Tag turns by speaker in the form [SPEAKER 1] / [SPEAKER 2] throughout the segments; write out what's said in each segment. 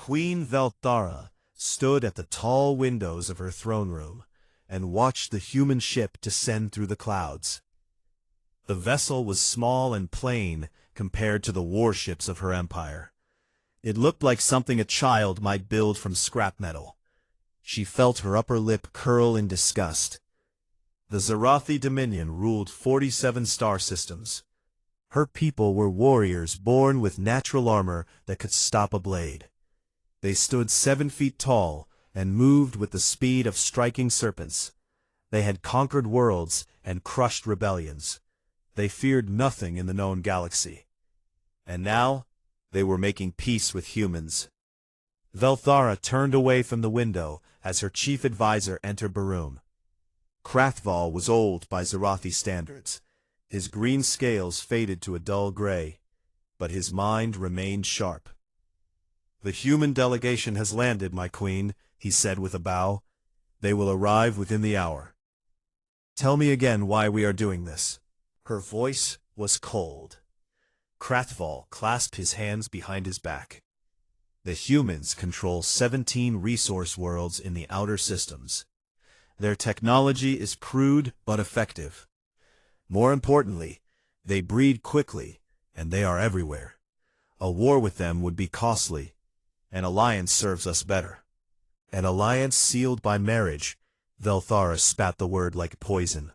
[SPEAKER 1] Queen Velthara stood at the tall windows of her throne room and watched the human ship descend through the clouds. The vessel was small and plain compared to the warships of her empire. It looked like something a child might build from scrap metal. She felt her upper lip curl in disgust. The Zarathi Dominion ruled 47 star systems. Her people were warriors born with natural armor that could stop a blade. They stood 7 feet tall and moved with the speed of striking serpents. They had conquered worlds and crushed rebellions. They feared nothing in the known galaxy. And now, they were making peace with humans. Velthara turned away from the window as her chief advisor entered Barum. Krathval was old by Zarathi standards. His green scales faded to a dull gray, but his mind remained sharp. "The human delegation has landed, my queen," he said with a bow. "They will arrive within the hour." "Tell me again why we are doing this." Her voice was cold. Krathval clasped his hands behind his back. The humans control 17 resource worlds in the outer systems. Their technology is crude but effective. More importantly, they breed quickly, and they are everywhere. A war with them would be costly. An alliance serves us better. An alliance sealed by marriage. Velthara spat the word like poison.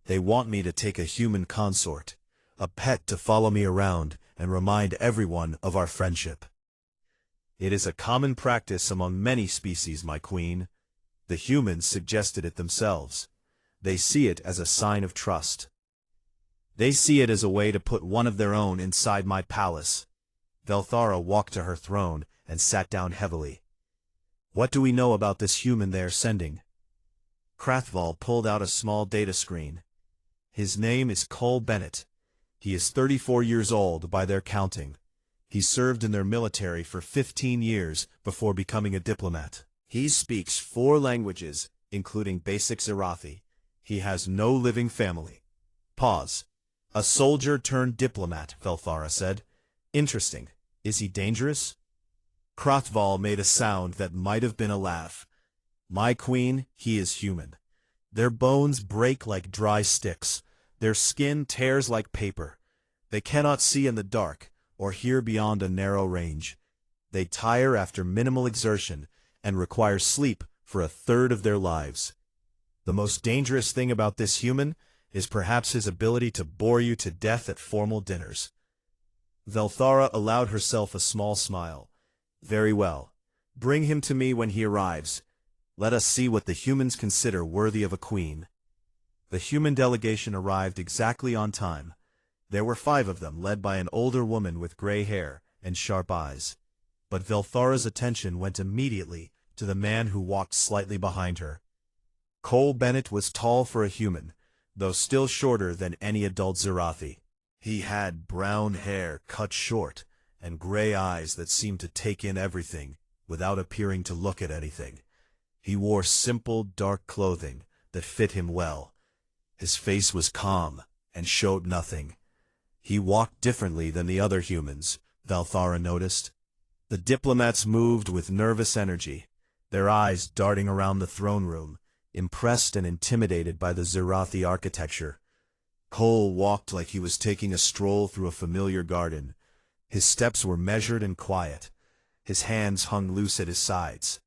[SPEAKER 1] They want me to take a human consort, a pet to follow me around and remind everyone of our friendship. It is a common practice among many species, my queen. The humans suggested it themselves. They see it as a sign of trust. They see it as a way to put one of their own inside my palace. Velthara walked to her throne and sat down heavily. "What do we know about this human they are sending?" Krathval pulled out a small data screen. "His name is Cole Bennett. He is 34 years old by their counting. He served in their military for 15 years before becoming a diplomat. He speaks 4 languages, including basic Zarathi. He has no living family." Pause. "A soldier turned diplomat," Velthara said. "Interesting. Is he dangerous?" Krathval made a sound that might have been a laugh. "My queen, he is human. Their bones break like dry sticks. Their skin tears like paper. They cannot see in the dark or hear beyond a narrow range. They tire after minimal exertion and require sleep for 1/3 of their lives. The most dangerous thing about this human is perhaps his ability to bore you to death at formal dinners." Velthara allowed herself a small smile. "Very well. Bring him to me when he arrives. Let us see what the humans consider worthy of a queen." The human delegation arrived exactly on time. There were 5 of them, led by an older woman with gray hair and sharp eyes. But Velthara's attention went immediately to the man who walked slightly behind her. Cole Bennett was tall for a human, though still shorter than any adult Zarathi. He had brown hair cut short and gray eyes that seemed to take in everything without appearing to look at anything. He wore simple, dark clothing that fit him well. His face was calm and showed nothing. He walked differently than the other humans, Velthara noticed. The diplomats moved with nervous energy, their eyes darting around the throne room, impressed and intimidated by the Zarathi architecture. Cole walked like he was taking a stroll through a familiar garden. His steps were measured and quiet. His hands hung loose at his sides.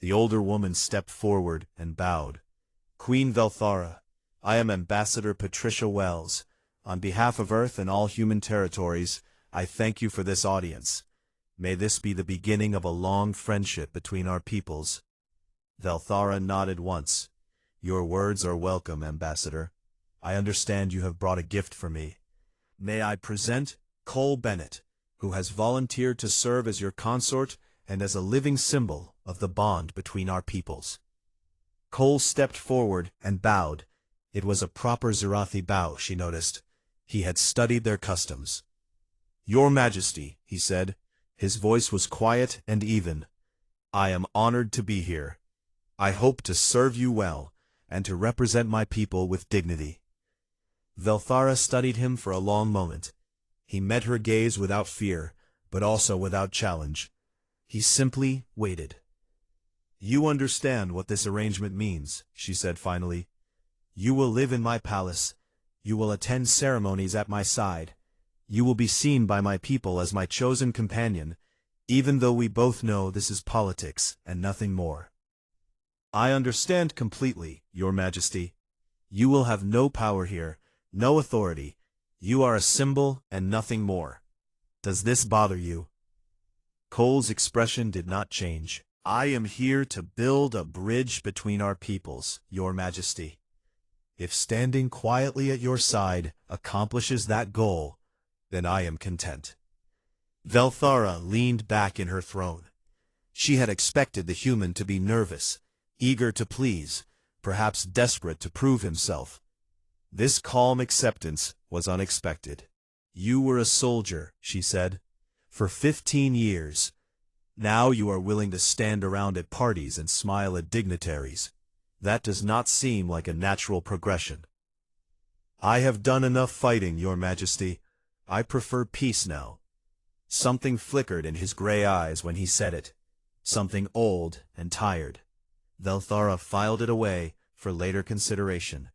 [SPEAKER 1] The older woman stepped forward and bowed. "Queen Velthara, I am Ambassador Patricia Wells. On behalf of Earth and all human territories, I thank you for this audience. May this be the beginning of a long friendship between our peoples." Velthara nodded once. "Your words are welcome, Ambassador. I understand you have brought a gift for me. May I present Cole Bennett, who has volunteered to serve as your consort and as a living symbol of the bond between our peoples." Cole stepped forward and bowed. It was a proper Zarathi bow, she noticed. He had studied their customs. "Your Majesty," he said. His voice was quiet and even. "I am honored to be here. I hope to serve you well and to represent my people with dignity." Velthara studied him for a long moment. He met her gaze without fear, but also without challenge. He simply waited. "You understand what this arrangement means," she said finally. "You will live in my palace. You will attend ceremonies at my side. You will be seen by my people as my chosen companion, even though we both know this is politics and nothing more." "I understand completely, Your Majesty. You will have no power here, no authority. You are a symbol and nothing more. Does this bother you?" Cole's expression did not change. "I am here to build a bridge between our peoples, Your Majesty. If standing quietly at your side accomplishes that goal, then I am content." Velthara leaned back in her throne. She had expected the human to be nervous, eager to please, perhaps desperate to prove himself. This calm acceptance was unexpected. "You were a soldier," she said, "for 15 years. Now you are willing to stand around at parties and smile at dignitaries. That does not seem like a natural progression." "I have done enough fighting, Your Majesty. I prefer peace now." Something flickered in his gray eyes when he said it. Something old and tired. Velthara filed it away for later consideration.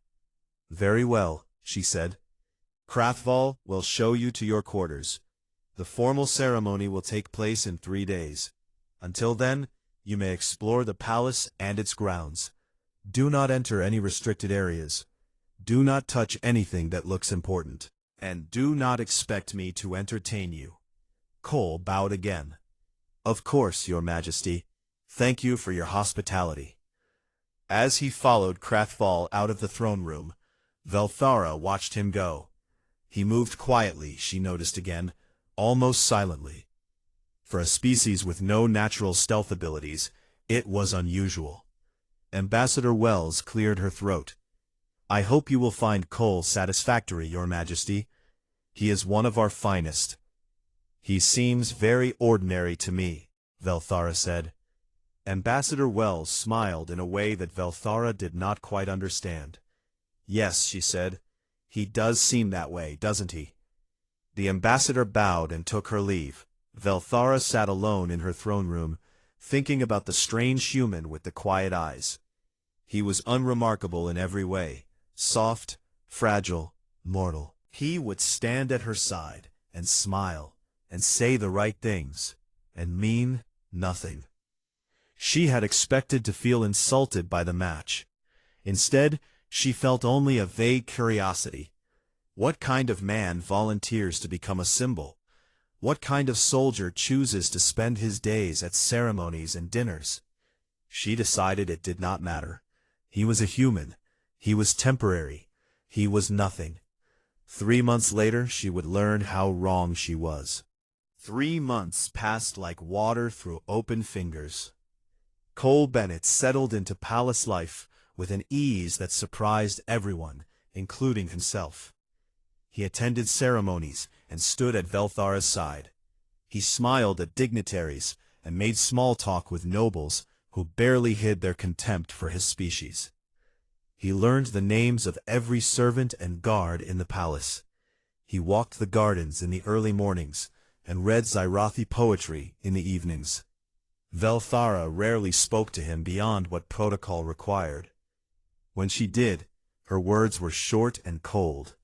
[SPEAKER 1] "Very well," she said. "Krathval will show you to your quarters. The formal ceremony will take place in 3 days. Until then, you may explore the palace and its grounds. Do not enter any restricted areas. Do not touch anything that looks important. And do not expect me to entertain you." Cole bowed again. "Of course, Your Majesty. Thank you for your hospitality." As he followed Krathval out of the throne room, Velthara watched him go. He moved quietly, she noticed again, almost silently. For a species with no natural stealth abilities, it was unusual. Ambassador Wells cleared her throat. "I hope you will find Cole satisfactory, Your Majesty. He is one of our finest." "He seems very ordinary to me," Velthara said. Ambassador Wells smiled in a way that Velthara did not quite understand. "Yes," she said, "he does seem that way, doesn't he?" The ambassador bowed and took her leave. Velthara sat alone in her throne room, thinking about the strange human with the quiet eyes. He was unremarkable in every way, soft, fragile, mortal. He would stand at her side and smile and say the right things and mean nothing. She had expected to feel insulted by the match. Instead, she felt only a vague curiosity. What kind of man volunteers to become a symbol? What kind of soldier chooses to spend his days at ceremonies and dinners? She decided it did not matter. He was a human. He was temporary. He was nothing. 3 months later, she would learn how wrong she was. 3 months passed like water through open fingers. Cole Bennett settled into palace life with an ease that surprised everyone, including himself. He attended ceremonies and stood at Velthara's side. He smiled at dignitaries and made small talk with nobles who barely hid their contempt for his species. He learned the names of every servant and guard in the palace. He walked the gardens in the early mornings and read Zyrothi poetry in the evenings. Velthara rarely spoke to him beyond what protocol required. When she did, her words were short and cold.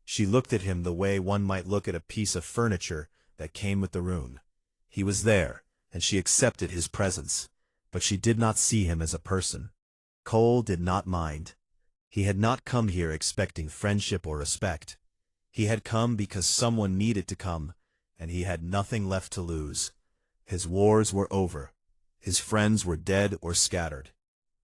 [SPEAKER 1] She looked at him the way one might look at a piece of furniture that came with the rune. He was there, and she accepted his presence, but she did not see him as a person. Cole did not mind. He had not come here expecting friendship or respect. He had come because someone needed to come, and he had nothing left to lose. His wars were over. His friends were dead or scattered.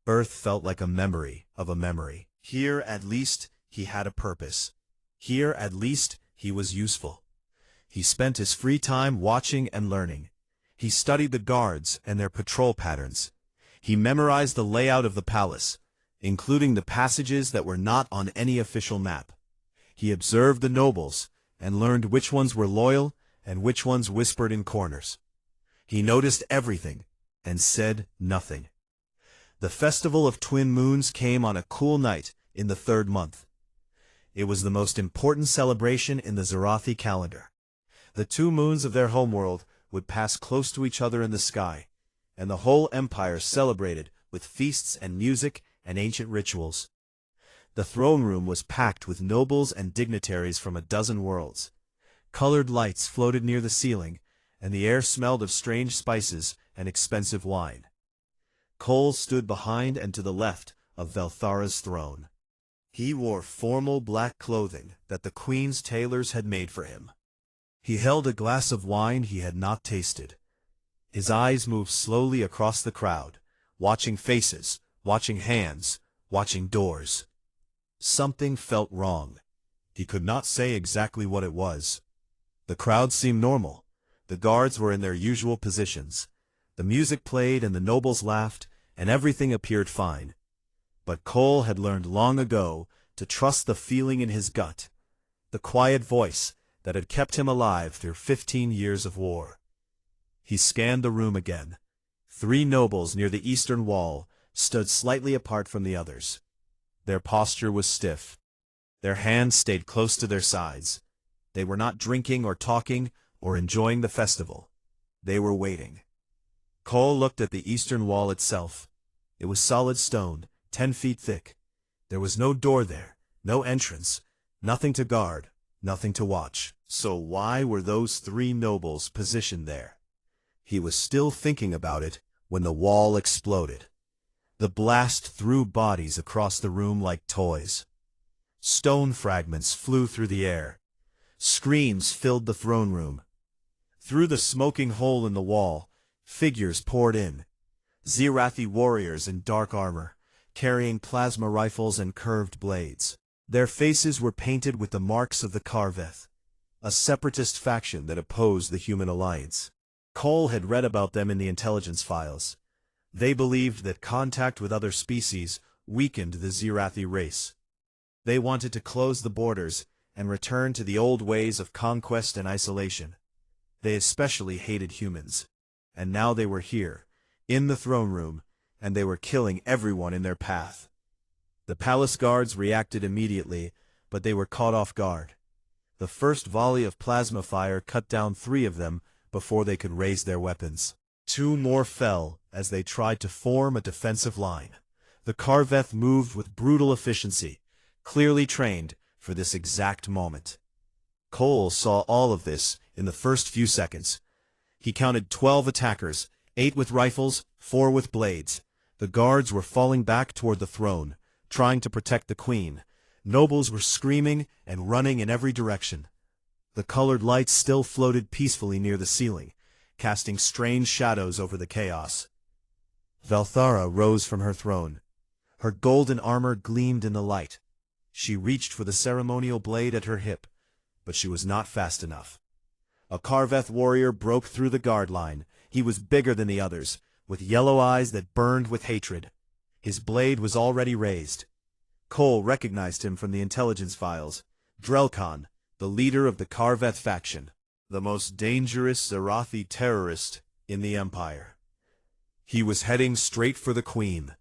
[SPEAKER 1] Earth felt like a memory of a memory. Here, at least, he had a purpose. Here, at least, he was useful. He spent his free time watching and learning. He studied the guards and their patrol patterns. He memorized the layout of the palace, including the passages that were not on any official map. He observed the nobles and learned which ones were loyal and which ones whispered in corners. He noticed everything and said nothing. The Festival of Twin Moons came on a cool night in the 3rd month. It was the most important celebration in the Zyrothi calendar. The 2 moons of their homeworld would pass close to each other in the sky. and the whole empire celebrated with feasts and music and ancient rituals. The throne room was packed with nobles and dignitaries from a dozen worlds. Colored lights floated near the ceiling, and the air smelled of strange spices and expensive wine. Cole stood behind and to the left of Velthara's throne. He wore formal black clothing that the queen's tailors had made for him. He held a glass of wine he had not tasted. His eyes moved slowly across the crowd, watching faces, watching hands, watching doors. Something felt wrong. He could not say exactly what it was. The crowd seemed normal. The guards were in their usual positions. The music played and the nobles laughed, and everything appeared fine. But Cole had learned long ago to trust the feeling in his gut, the quiet voice that had kept him alive through 15 years of war. He scanned the room again. 3 nobles near the eastern wall stood slightly apart from the others. Their posture was stiff. Their hands stayed close to their sides. They were not drinking or talking or enjoying the festival. They were waiting. Cole looked at the eastern wall itself. It was solid stone, 10 feet thick. There was no door there, no entrance, nothing to guard, nothing to watch. So why were those 3 nobles positioned there? He was still thinking about it when the wall exploded. The blast threw bodies across the room like toys. Stone fragments flew through the air. Screams filled the throne room. Through the smoking hole in the wall, figures poured in. Zirathi warriors in dark armor, carrying plasma rifles and curved blades. Their faces were painted with the marks of the Karveth, a separatist faction that opposed the human alliance. Cole had read about them in the intelligence files. They believed that contact with other species weakened the Zirathi race. They wanted to close the borders and return to the old ways of conquest and isolation. They especially hated humans. And now they were here, in the throne room, and they were killing everyone in their path. The palace guards reacted immediately, but they were caught off guard. The first volley of plasma fire cut down 3 of them before they could raise their weapons. 2 more fell as they tried to form a defensive line. The Karveth moved with brutal efficiency, clearly trained for this exact moment. Cole saw all of this in the first few seconds. He counted 12 attackers, 8 with rifles, 4 with blades. The guards were falling back toward the throne, trying to protect the queen. Nobles were screaming and running in every direction. The colored lights still floated peacefully near the ceiling, casting strange shadows over the chaos. Velthara rose from her throne. Her golden armor gleamed in the light. She reached for the ceremonial blade at her hip, but she was not fast enough. A Karveth warrior broke through the guard line. He was bigger than the others, with yellow eyes that burned with hatred. His blade was already raised. Cole recognized him from the intelligence files. Drelkon, the leader of the Karveth faction, the most dangerous Zirathi terrorist in the Empire. He was heading straight for the queen.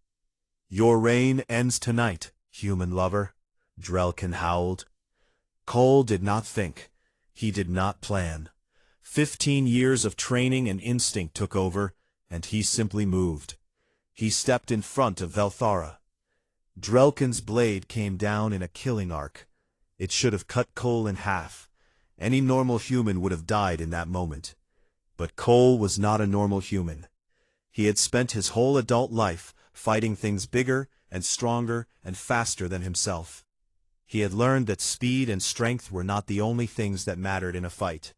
[SPEAKER 1] "Your reign ends tonight, human lover," Drelkon howled. Cole did not think. He did not plan. 15 years of training and instinct took over, and he simply moved. He stepped in front of Velthara. Drelkon's blade came down in a killing arc. It should have cut Cole in half. Any normal human would have died in that moment. But Cole was not a normal human. He had spent his whole adult life fighting things bigger and stronger and faster than himself. He had learned that speed and strength were not the only things that mattered in a fight.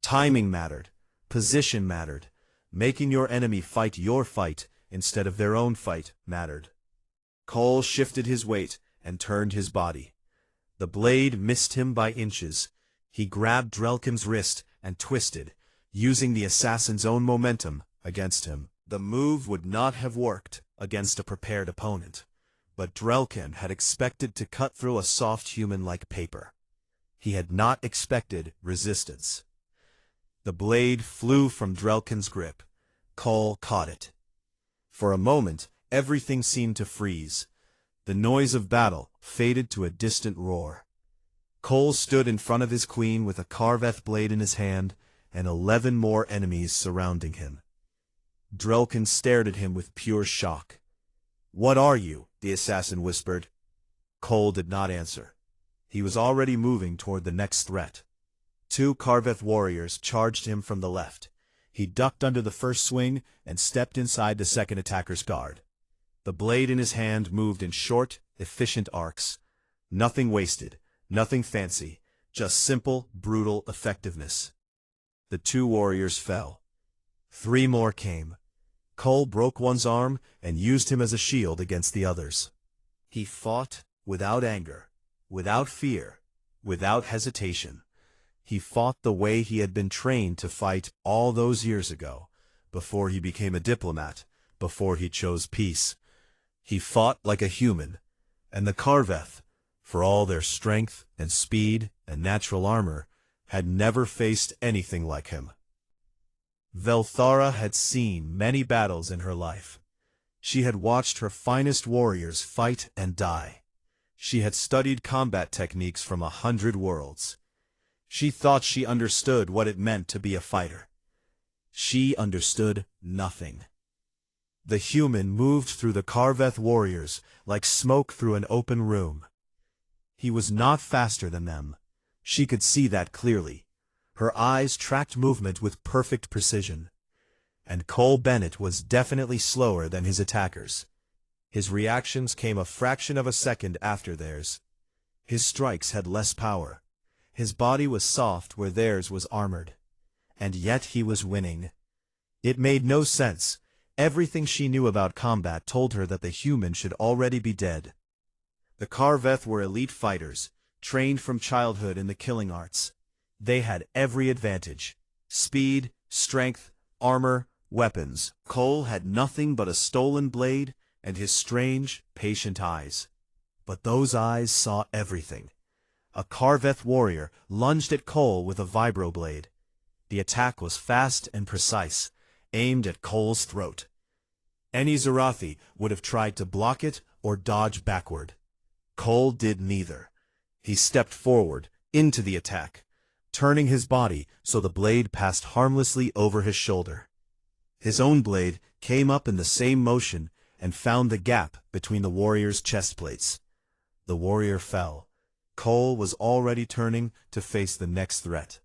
[SPEAKER 1] Timing mattered. Position mattered. Making your enemy fight your fight instead of their own fight mattered. Cole shifted his weight and turned his body. The blade missed him by inches. He grabbed Drelkon's wrist and twisted, using the assassin's own momentum against him. The move would not have worked against a prepared opponent. But Drelkon had expected to cut through a soft human like paper. He had not expected resistance. The blade flew from Drelkon's grip. Cole caught it. For a moment, everything seemed to freeze. The noise of battle faded to a distant roar. Cole stood in front of his queen with a Karveth blade in his hand and 11 more enemies surrounding him. Drelkin stared at him with pure shock. "What are you?" the assassin whispered. Cole did not answer. He was already moving toward the next threat. Two Karveth warriors charged him from the left. He ducked under the first swing and stepped inside the second attacker's guard. The blade in his hand moved in short, efficient arcs. Nothing wasted, nothing fancy, just simple, brutal effectiveness. The two warriors fell. Three more came. Cole broke one's arm and used him as a shield against the others. He fought without anger, without fear, without hesitation. He fought the way he had been trained to fight all those years ago, before he became a diplomat, before he chose peace. He fought like a human, and the Karveth, for all their strength and speed and natural armor, had never faced anything like him. Velthara had seen many battles in her life. She had watched her finest warriors fight and die. She had studied combat techniques from 100 worlds. She thought she understood what it meant to be a fighter. She understood nothing. The human moved through the Karveth warriors like smoke through an open room. He was not faster than them. She could see that clearly. Her eyes tracked movement with perfect precision. And Cole Bennett was definitely slower than his attackers. His reactions came a fraction of a second after theirs. His strikes had less power. His body was soft where theirs was armored. And yet he was winning. It made no sense. Everything she knew about combat told her that the human should already be dead. The Karveth were elite fighters, trained from childhood in the killing arts. They had every advantage: speed, strength, armor, weapons. Cole had nothing but a stolen blade and his strange, patient eyes. But those eyes saw everything. A Karveth warrior lunged at Cole with a vibroblade. The attack was fast and precise, aimed at Cole's throat. Any Zarathi would have tried to block it or dodge backward. Cole did neither. He stepped forward, into the attack, turning his body so the blade passed harmlessly over his shoulder. His own blade came up in the same motion and found the gap between the warrior's chest plates. The warrior fell. Cole was already turning to face the next threat.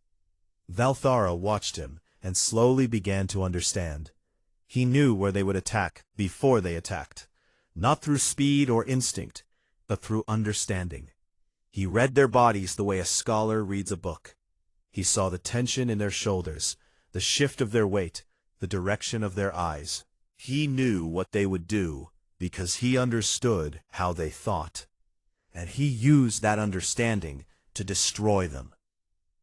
[SPEAKER 1] Velthara watched him and slowly began to understand. He knew where they would attack before they attacked, not through speed or instinct, but through understanding. He read their bodies the way a scholar reads a book. He saw the tension in their shoulders, the shift of their weight, the direction of their eyes. He knew what they would do because he understood how they thought. And he used that understanding to destroy them.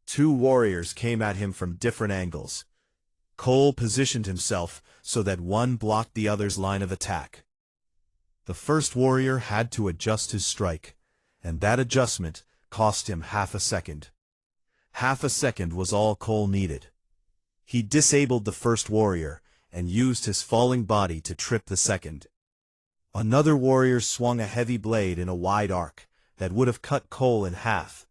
[SPEAKER 1] Two warriors came at him from different angles. Cole positioned himself so that one blocked the other's line of attack. The first warrior had to adjust his strike, and that adjustment cost him half a second. Half a second was all Cole needed. He disabled the first warrior and used his falling body to trip the second. Another warrior swung a heavy blade in a wide arc that would have cut Cole in half.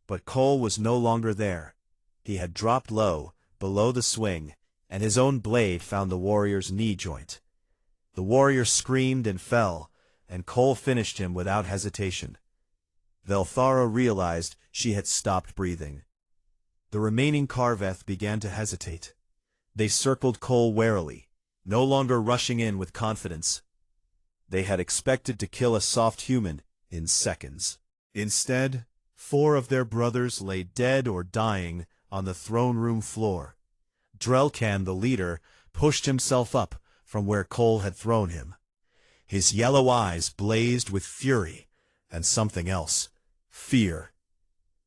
[SPEAKER 1] But Cole was no longer there. He had dropped low, below the swing, and his own blade found the warrior's knee joint. The warrior screamed and fell, and Cole finished him without hesitation. Velthara realized she had stopped breathing. The remaining Karveth began to hesitate. They circled Cole warily, no longer rushing in with confidence. They had expected to kill a soft human in seconds. Instead, 4 of their brothers lay dead or dying on the throne room floor. Drelkan, the leader, pushed himself up from where Cole had thrown him. His yellow eyes blazed with fury and something else, fear.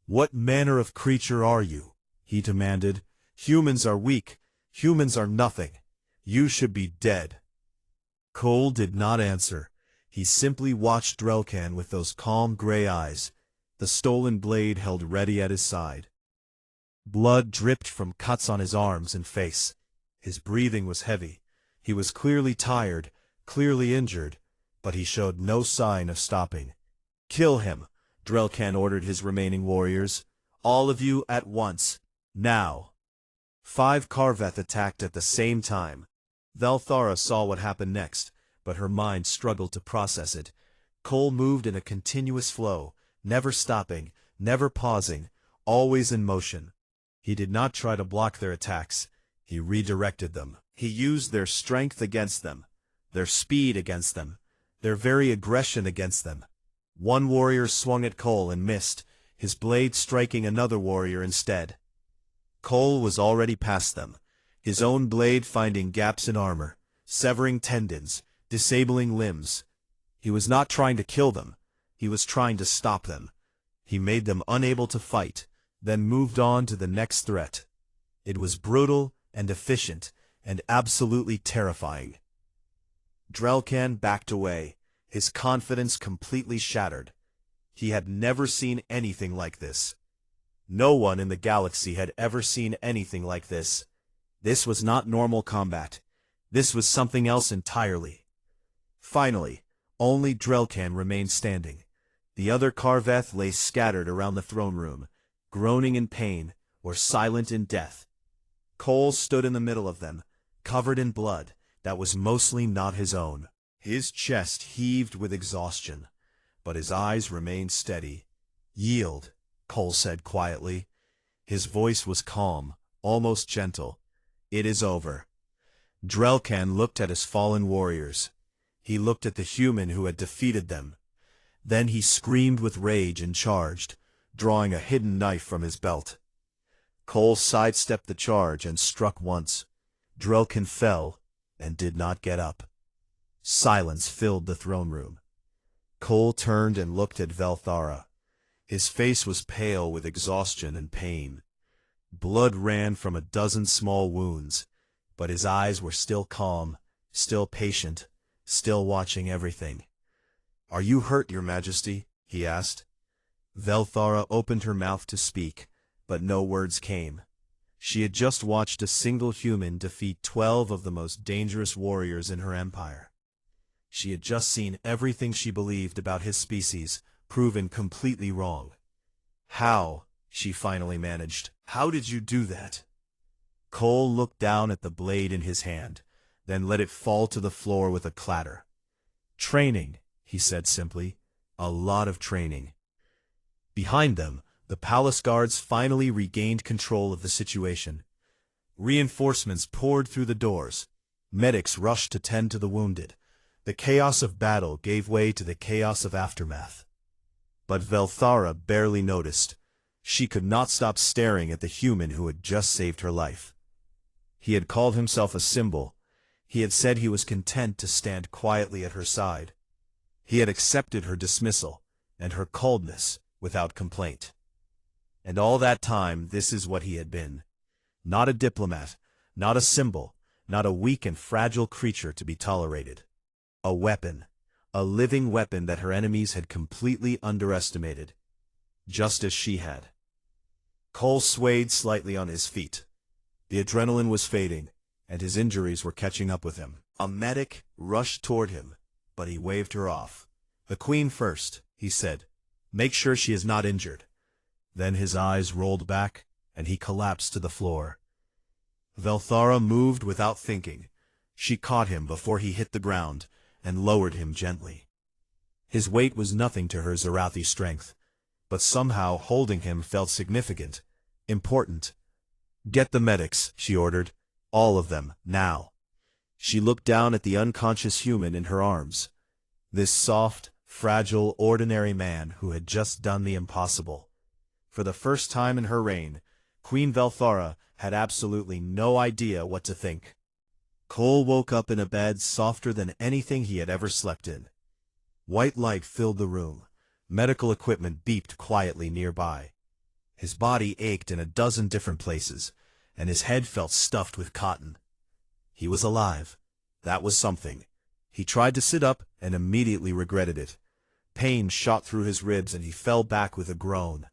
[SPEAKER 1] "What manner of creature are you?" he demanded. "Humans are weak. Humans are nothing. You should be dead." Cole did not answer. He simply watched Drelkan with those calm gray eyes, the stolen blade held ready at his side. Blood dripped from cuts on his arms and face. His breathing was heavy. He was clearly tired, clearly injured, but he showed no sign of stopping. "Kill him," Drelkan ordered his remaining warriors. "All of you at once. Now." 5 Karveth attacked at the same time. Valthara saw what happened next, but her mind struggled to process it. Cole moved in a continuous flow, never stopping, never pausing, always in motion. He did not try to block their attacks. He redirected them. He used their strength against them, their speed against them, their very aggression against them. One warrior swung at Cole and missed, his blade striking another warrior instead. Cole was already past them, his own blade finding gaps in armor, severing tendons, disabling limbs. He was not trying to kill them, he was trying to stop them. He made them unable to fight, then moved on to the next threat. It was brutal and efficient, and absolutely terrifying. Drelkan backed away, his confidence completely shattered. He had never seen anything like this. No one in the galaxy had ever seen anything like this. This was not normal combat. This was something else entirely. Finally, only Drelkan remained standing. The other Karveth lay scattered around the throne room, groaning in pain or silent in death. Cole stood in the middle of them, covered in blood that was mostly not his own. His chest heaved with exhaustion, but his eyes remained steady. "Yield," Cole said quietly. His voice was calm, almost gentle. "It is over." Drelkan looked at his fallen warriors. He looked at the human who had defeated them. Then he screamed with rage and charged, drawing a hidden knife from his belt. Cole sidestepped the charge and struck once. Drelkan fell and did not get up. Silence filled the throne room. Cole turned and looked at Valthara. His face was pale with exhaustion and pain. Blood ran from a dozen small wounds, but his eyes were still calm, still patient, still watching everything. "Are you hurt, Your Majesty?" he asked. Valthara opened her mouth to speak, but no words came. She had just watched a single human defeat 12 of the most dangerous warriors in her empire. She had just seen everything she believed about his species proven completely wrong. "How?" she finally managed. "How did you do that?" Cole looked down at the blade in his hand, then let it fall to the floor with a clatter. "Training," he said simply. "A lot of training." Behind them, the palace guards finally regained control of the situation. Reinforcements poured through the doors. Medics rushed to tend to the wounded. The chaos of battle gave way to the chaos of aftermath. But Valthara barely noticed. She could not stop staring at the human who had just saved her life. He had called himself a symbol. He had said he was content to stand quietly at her side. He had accepted her dismissal and her coldness without complaint. And all that time, this is what he had been. Not a diplomat, not a symbol, not a weak and fragile creature to be tolerated. A weapon, a living weapon that her enemies had completely underestimated, just as she had. Cole swayed slightly on his feet. The adrenaline was fading, and his injuries were catching up with him. A medic rushed toward him, but he waved her off. "The Queen first," he said. "Make sure she is not injured." Then his eyes rolled back, and he collapsed to the floor. Valthara moved without thinking. She caught him before he hit the ground, and lowered him gently. His weight was nothing to her Zarathi strength, but somehow holding him felt significant, important. "Get the medics," she ordered. "All of them, now." She looked down at the unconscious human in her arms. This soft, fragile, ordinary man who had just done the impossible. For the first time in her reign, Queen Valthara had absolutely no idea what to think. Cole woke up in a bed softer than anything he had ever slept in. White light filled the room. Medical equipment beeped quietly nearby. His body ached in a dozen different places, and his head felt stuffed with cotton. He was alive. That was something. He tried to sit up and immediately regretted it. Pain shot through his ribs and he fell back with a groan.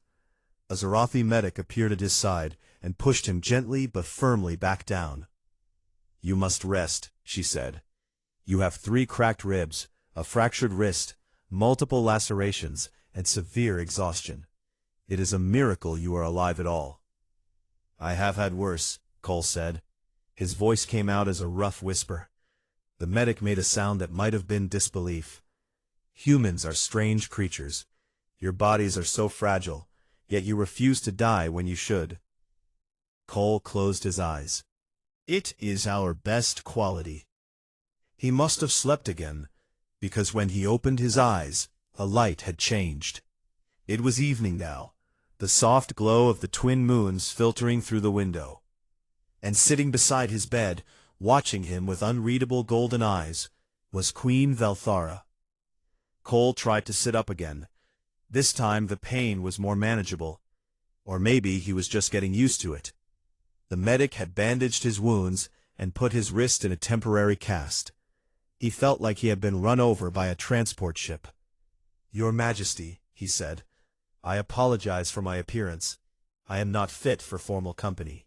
[SPEAKER 1] A Zarathi medic appeared at his side and pushed him gently but firmly back down. "You must rest," she said. "You have 3 cracked ribs, a fractured wrist, multiple lacerations, and severe exhaustion. It is a miracle you are alive at all." "I have had worse," Cole said. His voice came out as a rough whisper. The medic made a sound that might have been disbelief. Humans are strange creatures. Your bodies are so fragile, yet you refuse to die when you should. Cole closed his eyes. It is our best quality. He must have slept again, because when he opened his eyes, a light had changed. It was evening now, the soft glow of the twin moons filtering through the window. And sitting beside his bed, watching him with unreadable golden eyes, was Queen Velthara. Cole tried to sit up again. This time the pain was more manageable. Or maybe he was just getting used to it. The medic had bandaged his wounds and put his wrist in a temporary cast. He felt like he had been run over by a transport ship. "Your Majesty," he said, "I apologize for my appearance. I am not fit for formal company."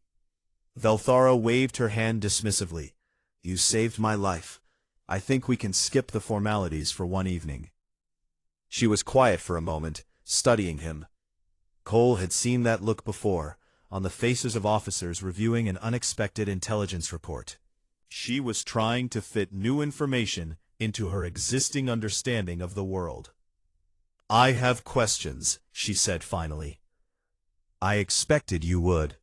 [SPEAKER 1] Velthara waved her hand dismissively. "You saved my life. I think we can skip the formalities for one evening." She was quiet for a moment, studying him. Cole had seen that look before, on the faces of officers reviewing an unexpected intelligence report. She was trying to fit new information into her existing understanding of the world. "I have questions," she said finally. "I expected you would.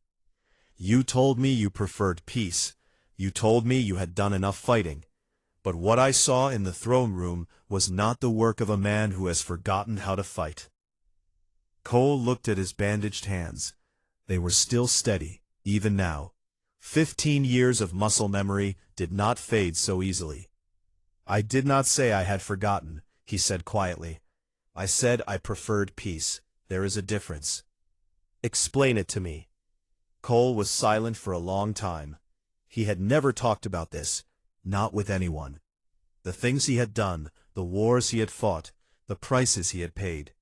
[SPEAKER 1] You told me you preferred peace. You told me you had done enough fighting. But what I saw in the throne room was not the work of a man who has forgotten how to fight." Cole looked at his bandaged hands. They were still steady, even now. 15 years of muscle memory did not fade so easily. "I did not say I had forgotten," he said quietly. "I said I preferred peace. There is a difference." "Explain it to me." Cole was silent for a long time. He had never talked about this, not with anyone. The things he had done, the wars he had fought, the prices he had paid.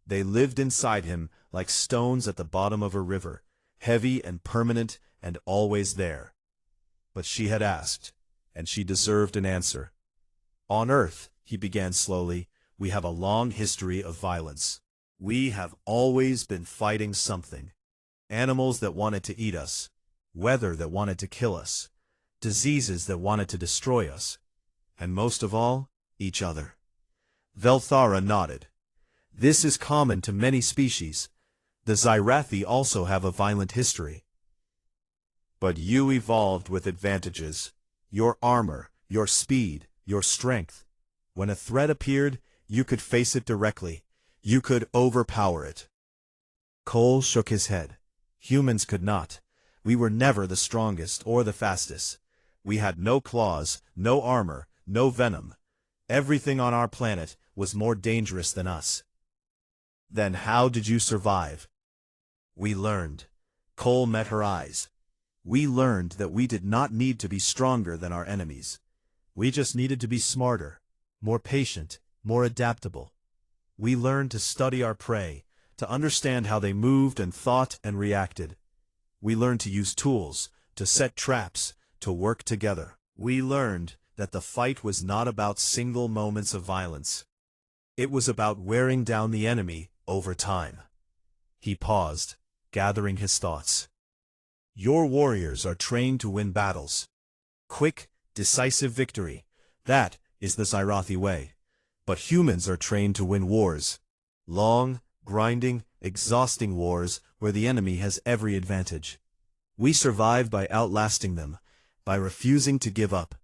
[SPEAKER 1] They lived inside him like stones at the bottom of a river, heavy and permanent and always there. But she had asked, and she deserved an answer. "On Earth," he began slowly, "we have a long history of violence. We have always been fighting something. Animals that wanted to eat us, weather that wanted to kill us, diseases that wanted to destroy us, and most of all, each other." Velthara nodded. "This is common to many species. The Zyrathi also have a violent history. But you evolved with advantages. Your armor, your speed, your strength. When a threat appeared, you could face it directly. You could overpower it." Cole shook his head. "Humans could not. We were never the strongest or the fastest. We had no claws, no armor, no venom. Everything on our planet was more dangerous than us." "Then how did you survive?" "We learned." Cole met her eyes. "We learned that we did not need to be stronger than our enemies. We just needed to be smarter, more patient, more adaptable. We learned to study our prey, to understand how they moved and thought and reacted. We learned to use tools, to set traps, to work together. We learned that the fight was not about single moments of violence. It was about wearing down the enemy over time." He paused, gathering his thoughts. "Your warriors are trained to win battles. Quick, decisive victory. That is the Zyrathi way. But humans are trained to win wars. Long, grinding, exhausting wars where the enemy has every advantage. We survive by outlasting them, by refusing to give up,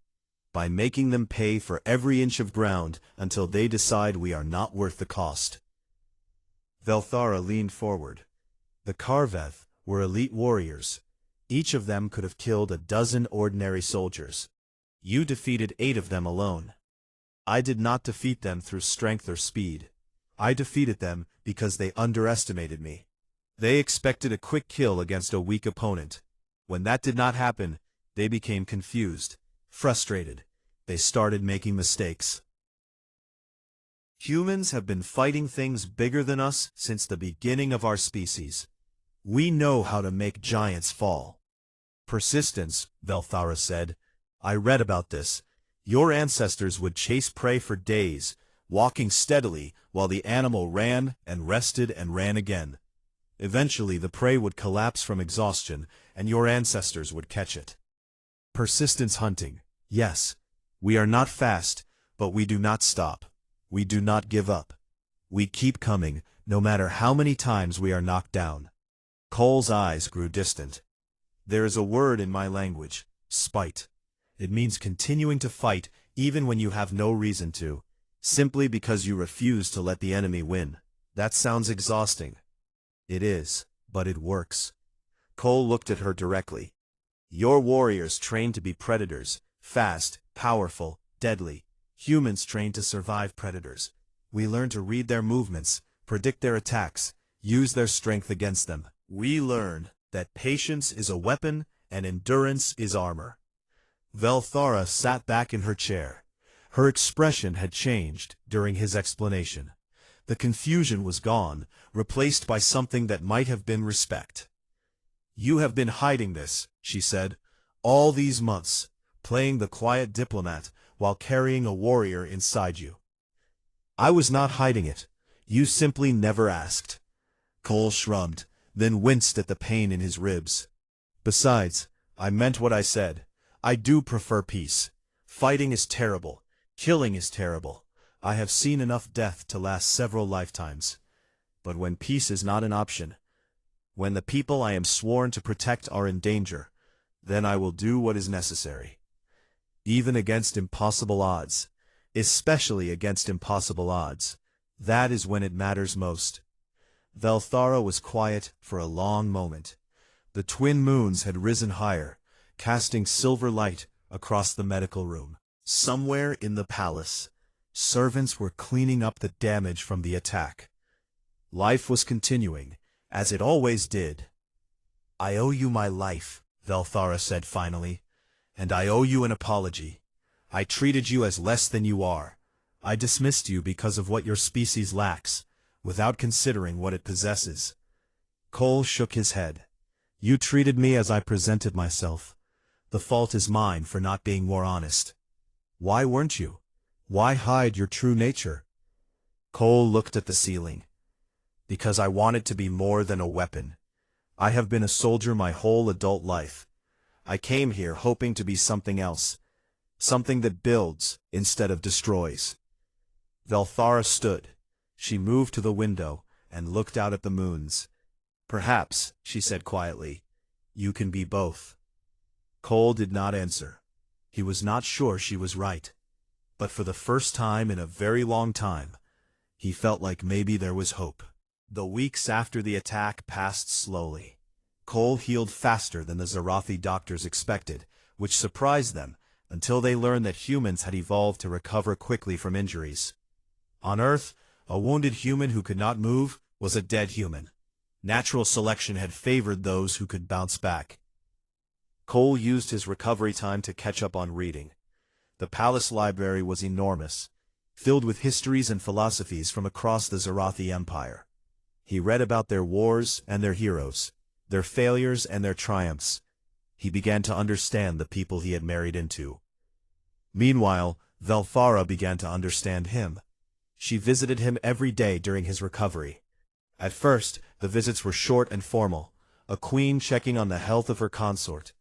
[SPEAKER 1] by making them pay for every inch of ground until they decide we are not worth the cost." Velthara leaned forward. The Karveth were elite warriors. Each of them could have killed a dozen ordinary soldiers. You defeated 8 of them alone. I did not defeat them through strength or speed. I defeated them because they underestimated me. They expected a quick kill against a weak opponent. When that did not happen, they became confused, frustrated. They started making mistakes. Humans have been fighting things bigger than us since the beginning of our species. We know how to make giants fall. Persistence, Velthara said. "I read about this. Your ancestors would chase prey for days, walking steadily while the animal ran and rested and ran again. Eventually the prey would collapse from exhaustion, and your ancestors would catch it." Persistence hunting. Yes, We are not fast, but we do not stop. We do not give up. We keep coming, no matter how many times we are knocked down. Cole's eyes grew distant. There is a word in my language, spite. It means continuing to fight even when you have no reason to, simply because you refuse to let the enemy win. That sounds exhausting. It is, but it works. Cole looked at her directly. Your warriors trained to be predators, fast, powerful, deadly. Humans trained to survive predators. We learn to read their movements, predict their attacks, use their strength against them. We learn that patience is a weapon and endurance is armor. Velthara sat back in her chair. Her expression had changed during his explanation. The confusion was gone, replaced by something that might have been respect. You have been hiding this, she said, all these months, playing the quiet diplomat while carrying a warrior inside you. I was not hiding it. You simply never asked. Cole shrugged, then winced at the pain in his ribs. Besides, I meant what I said. I do prefer peace. Fighting is terrible. Killing is terrible. I have seen enough death to last several lifetimes. But when peace is not an option, when the people I am sworn to protect are in danger, then I will do what is necessary. Even against impossible odds. Especially against impossible odds. That is when it matters most. Velthara was quiet for a long moment. The twin moons had risen higher, casting silver light across the medical room. Somewhere in the palace, servants were cleaning up the damage from the attack. Life was continuing, as it always did. I owe you my life, Velthara said finally, and I owe you an apology. I treated you as less than you are. I dismissed you because of what your species lacks, without considering what it possesses. Cole shook his head. You treated me as I presented myself. The fault is mine for not being more honest. Why weren't you? Why hide your true nature? Cole looked at the ceiling. Because I wanted to be more than a weapon. I have been a soldier my whole adult life. I came here hoping to be something else. Something that builds instead of destroys. Velthara stood. She moved to the window and looked out at the moons. Perhaps, she said quietly, you can be both. Cole did not answer. He was not sure she was right. But for the first time in a very long time, he felt like maybe there was hope. The weeks after the attack passed slowly. Cole healed faster than the Zarathi doctors expected, which surprised them, until they learned that humans had evolved to recover quickly from injuries. On Earth, a wounded human who could not move was a dead human. Natural selection had favored those who could bounce back. Cole used his recovery time to catch up on reading. The palace library was enormous, filled with histories and philosophies from across the Zarathi Empire. He read about their wars and their heroes, their failures and their triumphs. He began to understand the people he had married into. Meanwhile, Velthara began to understand him. She visited him every day during his recovery. At first, the visits were short and formal, a queen checking on the health of her consort.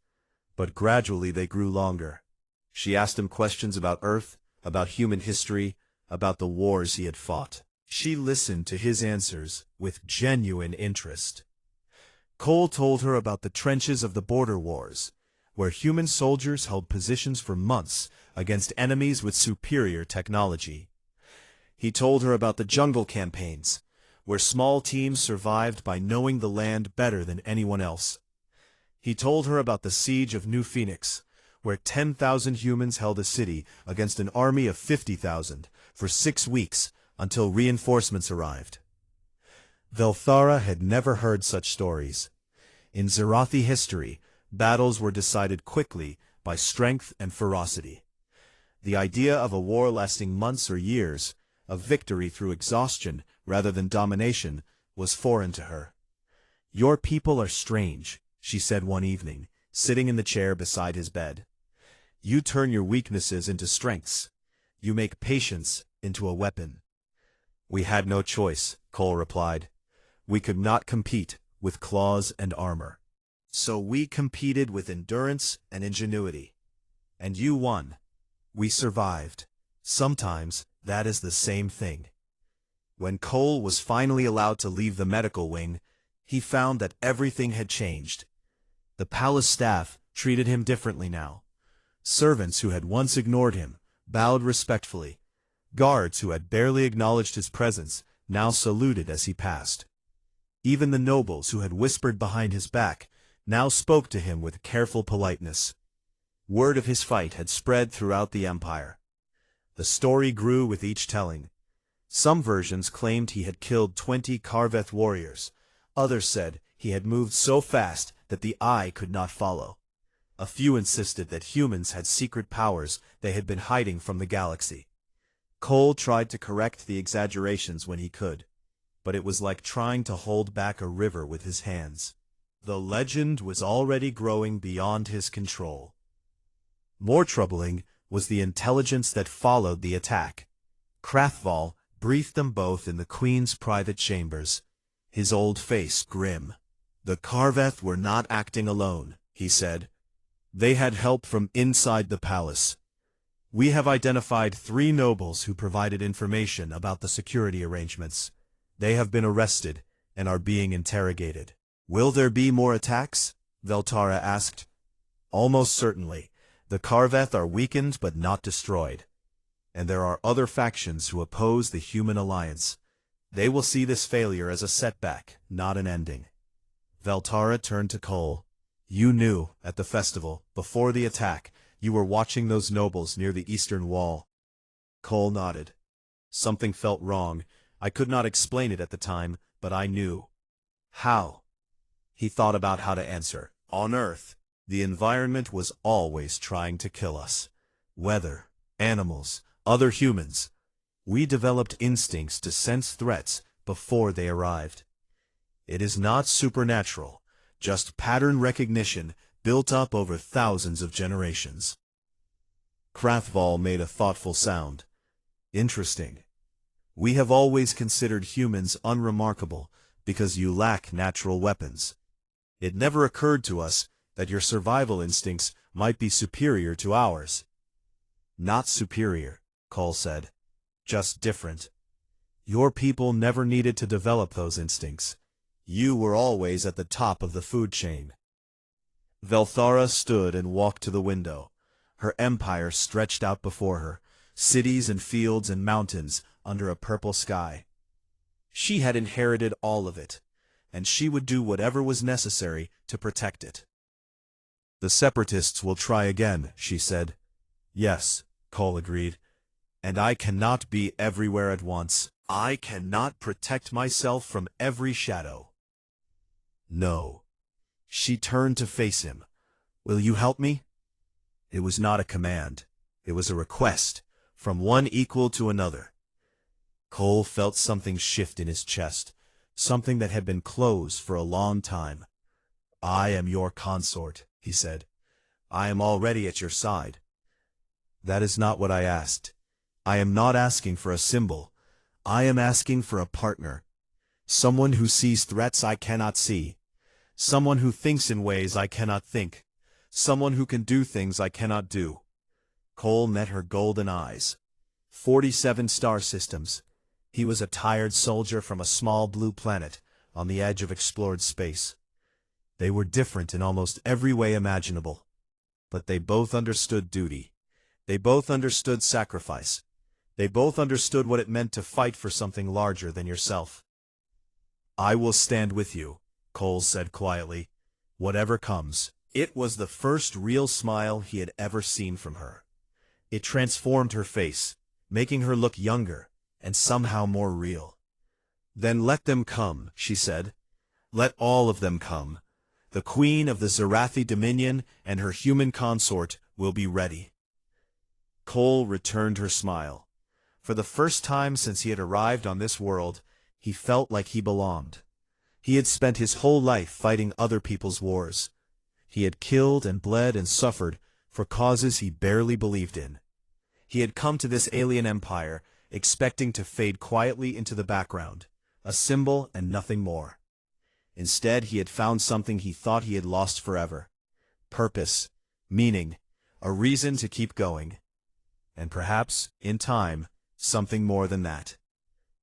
[SPEAKER 1] But gradually they grew longer. She asked him questions about Earth, about human history, about the wars he had fought. She listened to his answers with genuine interest. Cole told her about the trenches of the border wars, where human soldiers held positions for months against enemies with superior technology. He told her about the jungle campaigns, where small teams survived by knowing the land better than anyone else. He told her about the siege of New Phoenix, where 10,000 humans held a city against an army of 50,000 for 6 weeks until reinforcements arrived. Velthara had never heard such stories. In Zarathi history, battles were decided quickly by strength and ferocity. The idea of a war lasting months or years, of victory through exhaustion rather than domination, was foreign to her. Your people are strange, she said one evening, sitting in the chair beside his bed. You turn your weaknesses into strengths. You make patience into a weapon. We had no choice, Cole replied. We could not compete with claws and armor. So we competed with endurance and ingenuity. And you won. We survived. Sometimes, that is the same thing. When Cole was finally allowed to leave the medical wing, he found that everything had changed. The palace staff treated him differently now. Servants who had once ignored him bowed respectfully. Guards who had barely acknowledged his presence now saluted as he passed. Even the nobles who had whispered behind his back now spoke to him with careful politeness. Word of his fight had spread throughout the empire. The story grew with each telling. Some versions claimed he had killed 20 Karveth warriors. Others said he had moved so fast that the eye could not follow. A few insisted that humans had secret powers they had been hiding from the galaxy. Cole tried to correct the exaggerations when he could, but it was like trying to hold back a river with his hands. The legend was already growing beyond his control. More troubling was the intelligence that followed the attack. Krathval briefed them both in the Queen's private chambers, his old face grim. The Karveth were not acting alone, he said. They had help from inside the palace. We have identified 3 nobles who provided information about the security arrangements. They have been arrested and are being interrogated. Will there be more attacks? Veltara asked. Almost certainly. The Karveth are weakened but not destroyed. And there are other factions who oppose the human alliance. They will see this failure as a setback, not an ending. Veltara turned to Cole. You knew, at the festival, before the attack, you were watching those nobles near the eastern wall. Cole nodded. Something felt wrong. I could not explain it at the time, but I knew. How? He thought about how to answer. On Earth, the environment was always trying to kill us. Weather, animals, other humans. We developed instincts to sense threats before they arrived. It is not supernatural, just pattern recognition built up over thousands of generations. Krathval made a thoughtful sound. Interesting. We have always considered humans unremarkable because you lack natural weapons. It never occurred to us that your survival instincts might be superior to ours. Not superior, Cole said. Just different. Your people never needed to develop those instincts. You were always at the top of the food chain. Velthara stood and walked to the window. Her empire stretched out before her, cities and fields and mountains under a purple sky. She had inherited all of it, and she would do whatever was necessary to protect it. The separatists will try again, she said. Yes, Cole agreed. And I cannot be everywhere at once. I cannot protect myself from every shadow. No. She turned to face him. Will you help me? It was not a command. It was a request, from one equal to another. Cole felt something shift in his chest, something that had been closed for a long time. I am your consort, he said. I am already at your side. That is not what I asked. I am not asking for a symbol. I am asking for a partner. Someone who sees threats I cannot see. Someone who thinks in ways I cannot think. Someone who can do things I cannot do. Cole met her golden eyes. 47 star systems. He was a tired soldier from a small blue planet on the edge of explored space. They were different in almost every way imaginable. But they both understood duty. They both understood sacrifice. They both understood what it meant to fight for something larger than yourself. I will stand with you, Cole said quietly. Whatever comes. It was the first real smile he had ever seen from her. It transformed her face, making her look younger and somehow more real. Then let them come, she said. Let all of them come. The queen of the Zerathi Dominion and her human consort will be ready. Cole returned her smile. For the first time since he had arrived on this world, he felt like he belonged. He had spent his whole life fighting other people's wars. He had killed and bled and suffered for causes he barely believed in. He had come to this alien empire expecting to fade quietly into the background, a symbol and nothing more. Instead, he had found something he thought he had lost forever. Purpose, meaning, a reason to keep going. and perhaps, in time, something more than that.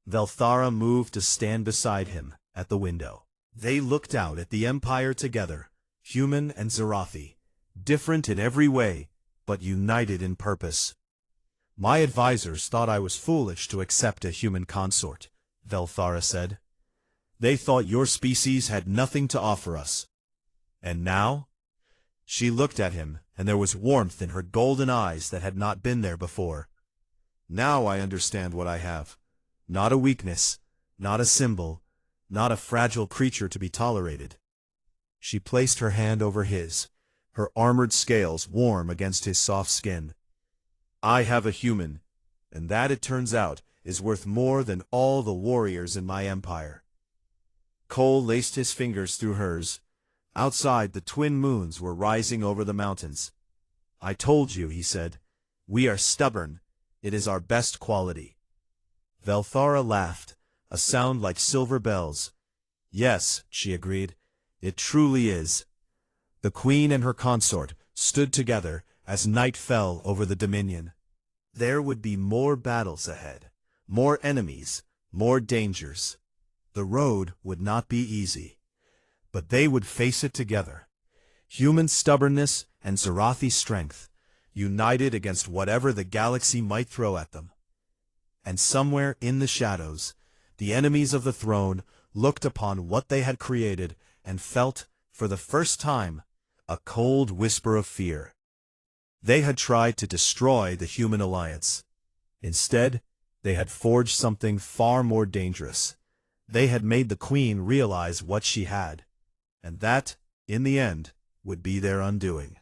[SPEAKER 1] Velthara moved to stand beside him at the window. They looked out at the Empire together, human and Zarathi, different in every way, but united in purpose. My advisors thought I was foolish to accept a human consort, Velthara said. They thought your species had nothing to offer us. And now? She looked at him, and there was warmth in her golden eyes that had not been there before. Now I understand what I have. Not a weakness, not a symbol, not a fragile creature to be tolerated. She placed her hand over his, her armored scales warm against his soft skin. I have a human, and that, it turns out, is worth more than all the warriors in my empire. Cole laced his fingers through hers. Outside, the twin moons were rising over the mountains. I told you, he said. We are stubborn. It is our best quality. Velthara laughed, a sound like silver bells. Yes, she agreed. It truly is. The queen and her consort stood together as night fell over the Dominion. There would be more battles ahead, more enemies, more dangers. The road would not be easy, but they would face it together. Human stubbornness and Zarathi strength, united against whatever the galaxy might throw at them. And somewhere in the shadows, the enemies of the throne looked upon what they had created and felt, for the first time, a cold whisper of fear. They had tried to destroy the human alliance. Instead, they had forged something far more dangerous. They had made the queen realize what she had, and that, in the end, would be their undoing.